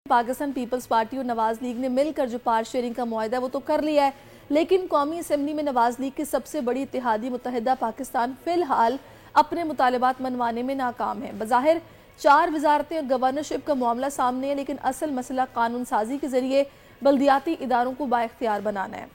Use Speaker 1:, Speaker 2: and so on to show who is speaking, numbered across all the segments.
Speaker 1: Pakistan Peoples party اور نواز league نے مل کر جو پار شیئرنگ کا معاہدہ وہ تو کر لیا ہے، لیکن قومی اسمبلی میں نواز لیگ کی سب سے بڑی اتحادی متحدہ پاکستان فی الحال اپنے مطالبات منوانے میں ناکام ہے۔ بظاہر 4 وزارتیں اور گورنرشپ کا معاملہ سامنے ہے، لیکن اصل مسئلہ قانون سازی کے ذریعے بلدیاتی اداروں کو بااختیار بنانا ہے،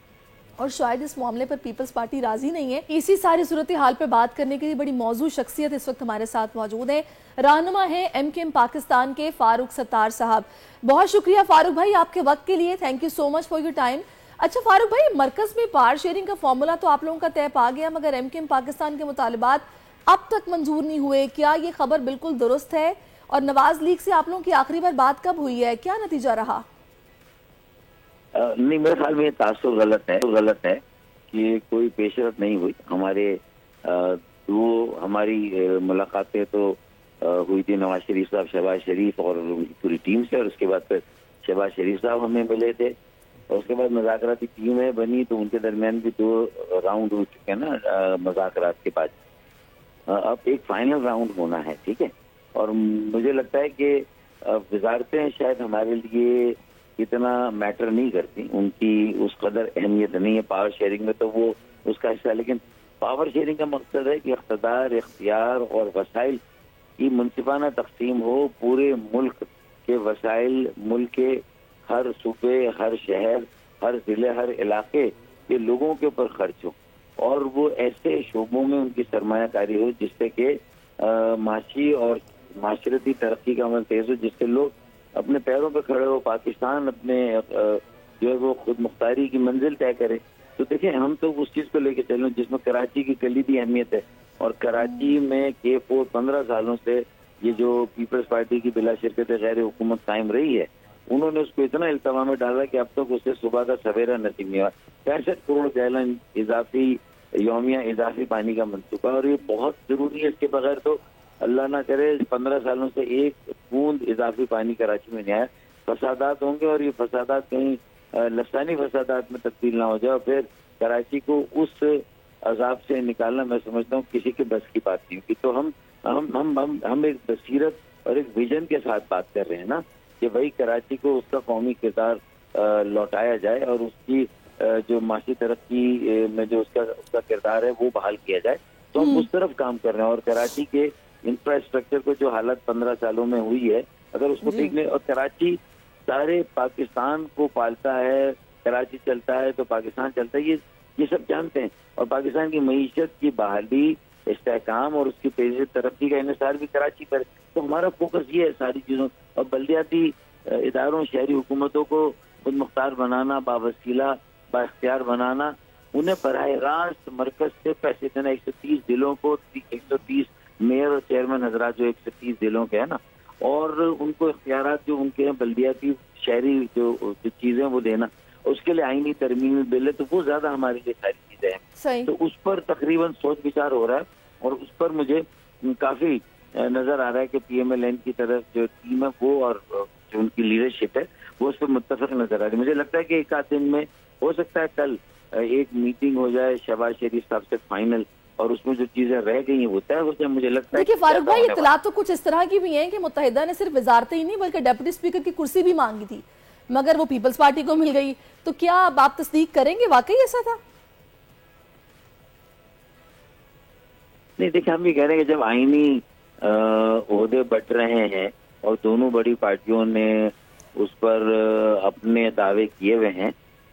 Speaker 1: اور شاید اس معاملے پر پیپلز پارٹی راضی نہیں ہے۔ اسی ساری صورتحال پر بات کرنے کے لیے بڑی موضوع شخصیت اس وقت ہمارے ساتھ موجود ہیں، رہنما ہیں ایم کیو ایم پاکستان کے فاروق ستار صاحب۔ بہت شکریہ فاروق بھائی آپ کے وقت کے لیے، thank you so much for your time. اچھا فاروق بھائی، مرکز میں پار شیئرنگ کا فارمولا تو آپ لوگوں کا طے پا گیا، مگر ایم کیو ایم پاکستان کے مطالبات اب تک منظور نہیں ہوئے، کیا یہ خبر بالکل درست ہے؟ اور نواز لیگ سے آپ لوگوں کی آخری بار بات کب ہوئی ہے، کیا نتیجہ رہا؟
Speaker 2: نہیں، میرے خیال میں یہ تاثر غلط ہے کہ کوئی پیش رفت نہیں ہوئی۔ ہماری ملاقاتیں تو ہوئی تھی نواز شریف صاحب، شہباز شریف اور پوری ٹیم سے، اور اس کے بعد پھر شہباز شریف صاحب ہمیں ملے تھے، اور اس کے بعد مذاکراتی ٹیمیں بنی تو ان کے درمیان بھی 2 راؤنڈ ہو چکے ہیں نا مذاکرات کے بعد۔ اب ایک فائنل راؤنڈ ہونا ہے، ٹھیک ہے، اور مجھے لگتا ہے کہ وزارتیں شاید ہمارے لیے اتنا میٹر نہیں کرتی، ان کی اس قدر اہمیت نہیں ہے پاور شیئرنگ میں، تو وہ اس کا حصہ ہے۔ لیکن پاور شیئرنگ کا مقصد ہے کہ اقتدار، اختیار اور وسائل کی منصفانہ تقسیم ہو، پورے ملک کے وسائل ملک کے ہر صوبے، ہر شہر، ہر ضلع، ہر علاقے کے لوگوں کے اوپر خرچ ہو، اور وہ ایسے شعبوں میں ان کی سرمایہ کاری ہو جس سے کہ معاشی اور معاشرتی ترقی کا عمل تیز ہو، جس سے لوگ اپنے پیروں پہ کھڑے ہو، پاکستان اپنے جو ہے وہ خود مختاری کی منزل طے کرے۔ تو دیکھیں، ہم تو اس چیز کو لے کے چلیں جس میں کراچی کی کلیدی اہمیت ہے، اور کراچی میں K4 15 سالوں سے یہ جو پیپلز پارٹی کی بلا شرکت غیر حکومت قائم رہی ہے، انہوں نے اس کو اتنا التوا میں ڈالا کہ اب تک اسے صبح کا سویرا نصیب نہیں ہوا۔ 65 کروڑ گیلن اضافی یومیہ اضافی پانی کا منصوبہ، اور یہ بہت ضروری ہے، اس کے بغیر تو اللہ نہ کرے 15 سالوں سے ایک بوند اضافی پانی کراچی میں نہیں آیا۔ فسادات ہوں گے، اور یہ فسادات کہیں لسانی فسادات میں تبدیل نہ ہو جائے، اور پھر کراچی کو اس عذاب سے نکالنا میں سمجھتا ہوں کسی کے بس کی بات نہیں ہوگی۔ تو ہم ایک بصیرت اور ایک ویژن کے ساتھ بات کر رہے ہیں نا، کہ بھائی کراچی کو اس کا قومی کردار لوٹایا جائے، اور اس کی جو معاشی ترقی میں جو اس کا کردار ہے وہ بحال کیا جائے۔ تو ہم اس طرف کام کر رہے ہیں، اور کراچی کے انفراسٹرکچر کو جو حالت 15 سالوں میں ہوئی ہے، اگر اس کو ٹھیک نہیں، اور کراچی سارے پاکستان کو پالتا ہے، کراچی چلتا ہے تو پاکستان چلتا ہے، یہ سب جانتے ہیں، اور پاکستان کی معیشت کی بحالی، استحکام اور اس کی تیزی ترقی کا انحصار بھی کراچی پر ہے۔ تو ہمارا فوکس یہ ہے ساری چیزوں، اور بلدیاتی اداروں، شہری حکومتوں کو خود مختار بنانا، باوسیلہ بااختیار بنانا، انہیں براہ راست مرکز سے پیسے دینا۔ 130 ضلعوں کو 130 میئر اور چیئرمین حضرات جو 130 ضلعوں کے ہیں نا، اور ان کو اختیارات جو ان کے ہیں بلدیاتی شہری جو چیزیں وہ دینا، اس کے لیے آئینی ترمیمی بل ہے، تو وہ زیادہ ہمارے لیے ساری چیزیں ہیں۔ تو اس پر تقریباً سوچ بچار ہو رہا ہے، اور اس پر مجھے کافی نظر آ رہا ہے کہ پی ایم ایل این کی طرف جو ٹیم ہے وہ، اور جو ان کی لیڈرشپ ہے وہ اس پر متفق نظر آ رہی ہے۔ مجھے لگتا ہے کہ ایک آدھ دن میں ہو سکتا ہے کل ایک میٹنگ ہو جائے شہباز شریف صاحب سے فائنل، اور اس میں جو چیزیں رہ گئی ہیں وہ طے ہو جائے۔ مجھے لگتا ہے
Speaker 1: دیکھیے فاروق بھائی، اطلاعات تو کچھ اس طرح کی بھی ہیں کہ متحدہ نے صرف وزارتیں ہی نہیں بلکہ ڈپٹی اسپیکر کی کرسی بھی مانگی تھی، مگر وہ پیپلز پارٹی کو مل گئی۔ تو کیا اب آپ تصدیق کریں گے واقعی ایسا تھا؟
Speaker 2: نہیں، دیکھیں، ہم یہ کہہ رہے ہیں کہ جب آئینی عہدے بٹ رہے ہیں اور دونوں بڑی پارٹیوں نے اس پر اپنے دعوے کیے ہوئے ہیں،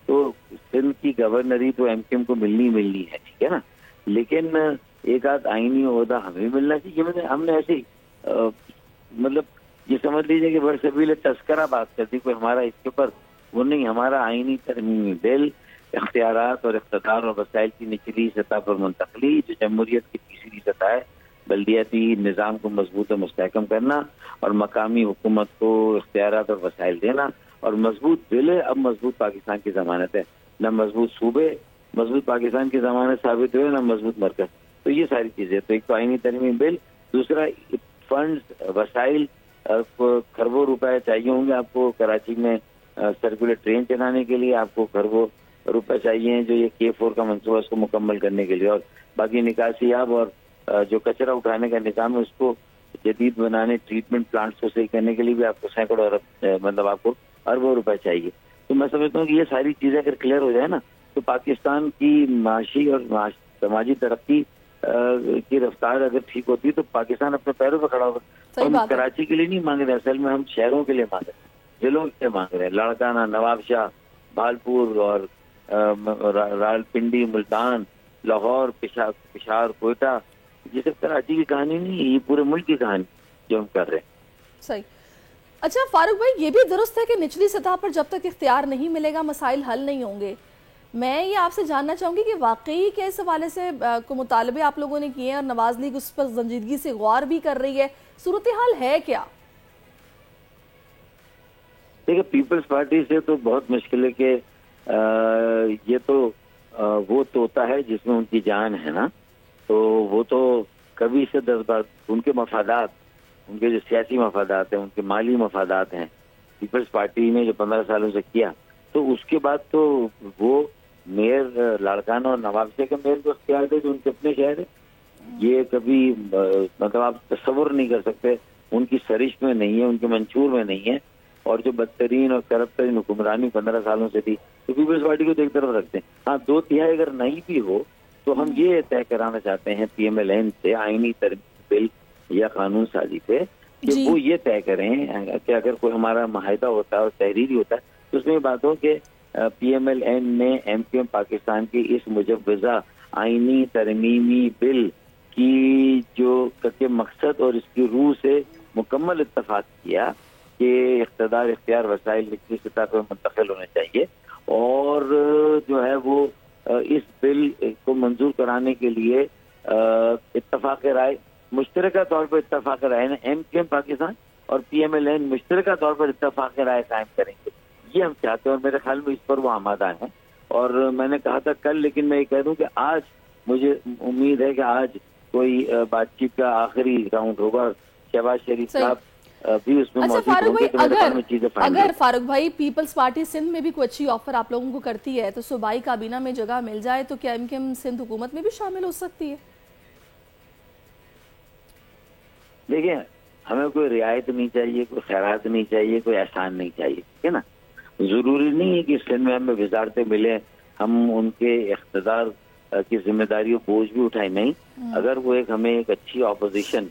Speaker 2: تو سندھ کی گورنری تو ایم کیو ایم کو ملنی ہے، ٹھیک ہے نا، لیکن ایک آدھ آئینی عہدہ ہمیں ملنا چاہیے۔ ہم نے ایسے مطلب یہ سمجھ لیجیے کہ برسبیل تذکرہ بات کرتی، کوئی ہمارا اس کے اوپر وہ نہیں۔ ہمارا آئینی ترمیمی بل، اختیارات اور اقتدار اور وسائل کی نچلی سطح پر منتقلی، جو جمہوریت کی تیسری سطح ہے، بلدیاتی نظام کو مضبوط و مستحکم کرنا، اور مقامی حکومت کو اختیارات اور وسائل دینا، اور مضبوط ضلع اب مضبوط پاکستان کی ضمانت ہے، نہ مضبوط صوبے مضبوط پاکستان کی ضمانت ثابت ہوئے، نہ مضبوط مرکز۔ تو یہ ساری چیزیں، تو ایک تو آئینی ترمیمی بل، دوسرا فنڈز، وسائل، کھربوں روپے چاہیے ہوں گے آپ کو کراچی میں سرکولر ٹرین چلانے کے لیے، آپ کو کھربوں روپے چاہیے جو یہ K4 کا منصوبہ اس کو مکمل کرنے کے لیے، اور باقی نکاسی آب اور جو کچرا اٹھانے کا نظام ہے اس کو جدید بنانے, ٹریٹمنٹ پلانٹس کو صحیح کرنے کے لیے بھی آپ کو سینکڑوں مطلب آپ کو اربوں روپے چاہیے. تو میں سمجھتا ہوں کہ یہ ساری چیزیں اگر کلیئر ہو جائے نا تو پاکستان کی معاشی اور سماجی ترقی کی رفتار اگر ٹھیک ہوتی ہے تو پاکستان اپنے پیروں پہ کھڑا ہوگا. ہم کراچی کے لیے نہیں مانگ رہے, اصل میں ہم شہروں کے لیے مانگ رہے ہیں, ضلعوں کے لیے مانگ رہے ہیں. لاڑکانہ, نواب شاہ, بھالپور اور راولپنڈی, ملتان, لاہور, پشاور, کوئٹہ, یہ صرف کراچی کی کہانی نہیں, یہ پورے ملک کی کہانی جو ہم کر رہے ہیں.
Speaker 1: صحیح. اچھا فاروق بھائی, یہ بھی درست ہے کہ نچلی سطح پر جب تک اختیار نہیں ملے گا مسائل حل نہیں ہوں گے. میں یہ آپ سے جاننا چاہوں گی کہ واقعی کہ اس حوالے سے کو مطالبے آپ لوگوں نے کیے ہیں اور نواز لیگ اس پر سنجیدگی سے غور بھی کر رہی ہے, صورتحال ہے کیا؟
Speaker 2: دیکھیں, پیپلز پارٹی سے تو بہت مشکل ہے کہ یہ تو وہ طوطا ہے جس میں ان کی جان ہے نا, تو وہ تو کبھی سے 10 بار ان کے مفادات, ان کے جو سیاسی مفادات ہیں, ان کے مالی مفادات ہیں, پیپلز پارٹی نے جو 15 سالوں سے کیا, تو اس کے بعد تو وہ میئر لاڑکانہ اور نواب شاہ کے میئر کو اختیار تھے جو ان کے اپنے شہر ہے. یہ کبھی مطلب آپ تصور نہیں کر سکتے, ان کی سرش میں نہیں ہے, ان کے منشور میں نہیں ہے. اور جو بدترین اور کرپٹ ترین حکمرانی 15 سالوں سے تھی تو پیپلز پارٹی کو تو ایک طرف رکھتے ہیں. ہاں 2/3 اگر نہیں بھی ہو تو ہم یہ طے کرانا چاہتے ہیں پی ایم ایل این سے, آئینی ترمیم بل یا قانون سازی سے, کہ وہ یہ طے کریں کہ اگر کوئی ہمارا معاہدہ ہوتا ہے اور تحریری ہوتا ہے تو اس میں بات ہو کہ پی ایم ایل این نے ایم کیو ایم پاکستان کی اس مجوزہ آئینی ترمیمی بل کی جو کہ مقصد اور اس کی روح سے مکمل اتفاق کیا کہ اختیار وسائل نچلی سطح پر منتقل ہونے چاہیے, اور جو ہے وہ اس بل کو منظور کرانے کے لیے اتفاق رائے, مشترکہ طور پر اتفاق رائے ایم کیو ایم پاکستان اور پی ایم ایل این مشترکہ طور پر اتفاق رائے قائم کریں گے, یہ ہم چاہتے ہیں. اور میرے خیال میں اس پر وہ آمادہ ہیں. اور میں نے کہا تھا کل, لیکن میں یہ کہہ دوں کہ آج مجھے امید ہے کہ آج کوئی بات چیت کا آخری راؤنڈ ہوگا. شہباز شریف صاحب بھی اس میں موجود ہوں گے, تو میرے خیال میں چیزیں فائنل.
Speaker 1: اگر فاروق بھائی پیپلز پارٹی سندھ میں بھی کوئی اچھی آفر آپ لوگوں کو کرتی ہے تو صوبائی کابینہ میں جگہ مل جائے تو کیا ایم کیو ایم سندھ حکومت میں بھی شامل ہو سکتی ہے؟
Speaker 2: دیکھیں, ہمیں کوئی رعایت نہیں چاہیے, کوئی خیرات نہیں چاہیے, کوئی احسان نہیں چاہیے, ٹھیک ہے نا. ضروری نہیں ہے کہ سندھ میں ہمیں وزارتیں ملیں, ہم ان کے اقتدار کی ذمہ داری و بوجھ بھی اٹھائیں. نہیں, اگر وہ ہمیں ایک اچھی اپوزیشن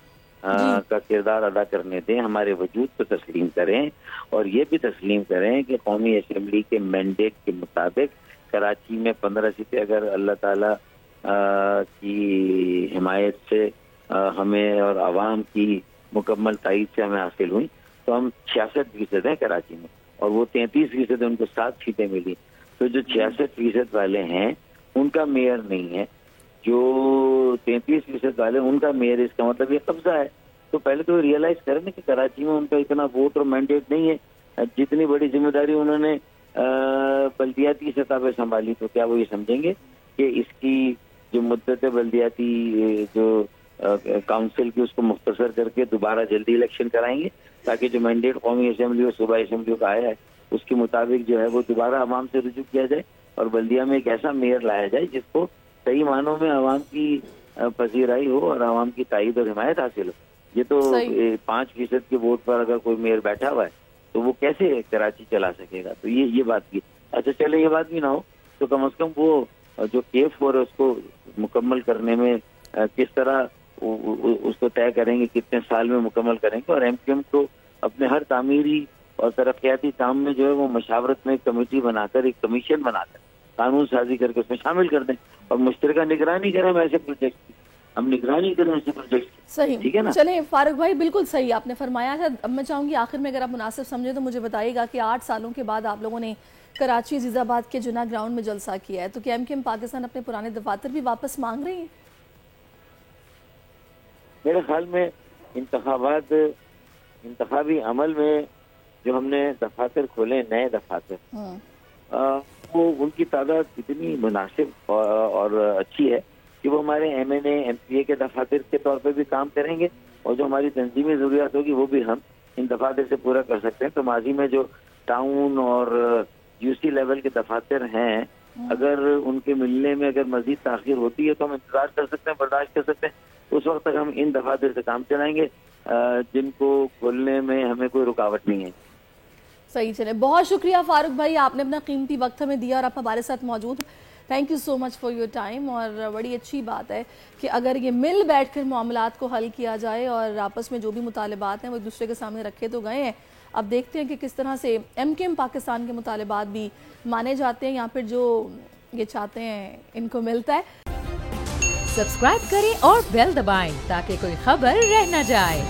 Speaker 2: کا کردار ادا کرنے دیں, ہمارے وجود کو تسلیم کریں, اور یہ بھی تسلیم کریں کہ قومی اسمبلی کے مینڈیٹ کے مطابق کراچی میں 15 سیٹیں اگر اللہ تعالی کی حمایت سے ہمیں اور عوام کی مکمل تائید سے ہمیں حاصل ہوئی تو ہم 66% ہیں کراچی میں, اور وہ 33% ان کو 7 سیٹیں ملی. تو جو 66% والے ہیں ان کا میئر نہیں ہے, جو 33% والے ان کا میئر, اس کا مطلب یہ قبضہ ہے. تو پہلے تو ریئلائز کریں کہ کراچی میں ان کا اتنا ووٹ اور مینڈیٹ نہیں ہے. جتنی بڑی ذمہ داری انہوں نے بلدیاتی سطح پہ سنبھالی, تو کیا وہ یہ سمجھیں گے کہ اس کی جو مدت بلدیاتی جو کاؤنسل کی اس کو مختصر کر کے دوبارہ جلدی الیکشن کرائیں گے, تاکہ جو مینڈیٹ قومی اسمبلی اور صوبائی اسمبلیوں کا آیا ہے اس کے مطابق جو ہے وہ دوبارہ عوام سے رجوع کیا جائے, اور بلدیہ میں ایک ایسا میئر لایا جائے جس کو صحیح معنوں میں عوام کی پذیرائی ہو اور عوام کی تائید اور حمایت حاصل ہو. یہ تو 5% کے ووٹ پر اگر کوئی میئر بیٹھا ہوا ہے تو وہ کیسے کراچی چلا سکے گا. تو یہ بات کی. اچھا چلے یہ بات بھی نہ ہو تو کم از کم وہ جو کیف ہو رہا ہے اس کو مکمل کرنے میں کس طرح اس کو طے کریں گے, کتنے سال میں مکمل کریں گے, اور ایم کیو ایم کو اپنے ہر تعمیری اور ترقیاتی کام میں جو ہے وہ مشاورت میں ایک کمیٹی بنا کر, ایک کمیشن بنا کر قانون سازی کر کے اس میں شامل کر دیں, اور مشترکہ نگرانی کریں ایسے پروجیکٹ کی, ہم نگرانی کریں ایسے پروجیکٹ کی.
Speaker 1: صحیح,
Speaker 2: ٹھیک ہے نا.
Speaker 1: چلیں فاروق بھائی بالکل صحیح آپ نے فرمایا ہے. اب میں چاہوں گی آخر میں اگر آپ مناسب سمجھیں تو مجھے بتائیے گا کہ 8 سالوں کے بعد آپ لوگوں نے کراچی عزیز آباد کے جناح گراؤنڈ میں جلسہ کیا ہے, تو کیا ایم کیو ایم پاکستان اپنے پرانے دفاتر بھی واپس مانگ رہی ہیں؟
Speaker 2: میرے خیال میں انتخابی عمل میں جو ہم نے دفاتر کھولے, نئے دفاتر, وہ ان کی تعداد اتنی مناسب اور اچھی ہے کہ وہ ہمارے M N A M P A کے دفاتر کے طور پہ بھی کام کریں گے, اور جو ہماری تنظیمی ضروریات ہوگی وہ بھی ہم ان دفاتر سے پورا کر سکتے ہیں. تو ماضی میں جو ٹاؤن اور یو سی لیول کے دفاتر ہیں, اگر ان کے ملنے میں اگر مزید تاخیر ہوتی ہے تو ہم انتظار کر سکتے ہیں, برداشت کر سکتے ہیں. اس وقت تک ہم ان دفاتر سے کام چلائیں گے. جن کو کھولنے میں ہمیں کوئی رکاوٹ نہیں ہے.
Speaker 1: صحیح. چلے بہت شکریہ فاروق بھائی, آپ نے اپنا قیمتی وقت ہمیں دیا اور آپ ہمارے ساتھ موجود. Thank you so much for your time. اور بڑی اچھی بات ہے کہ اگر یہ مل بیٹھ کر معاملات کو حل کیا جائے اور آپس میں جو بھی مطالبات ہیں وہ ایک دوسرے کے سامنے رکھے تو گئے ہیں. اب دیکھتے ہیں کہ کس طرح سے ایم کے ایم پاکستان کے مطالبات بھی مانے جاتے ہیں یا پھر جو یہ چاہتے ہیں ان کو ملتا ہے.
Speaker 3: سبسکرائب کریں اور بیل دبائیں تاکہ کوئی خبر رہ نہ جائے.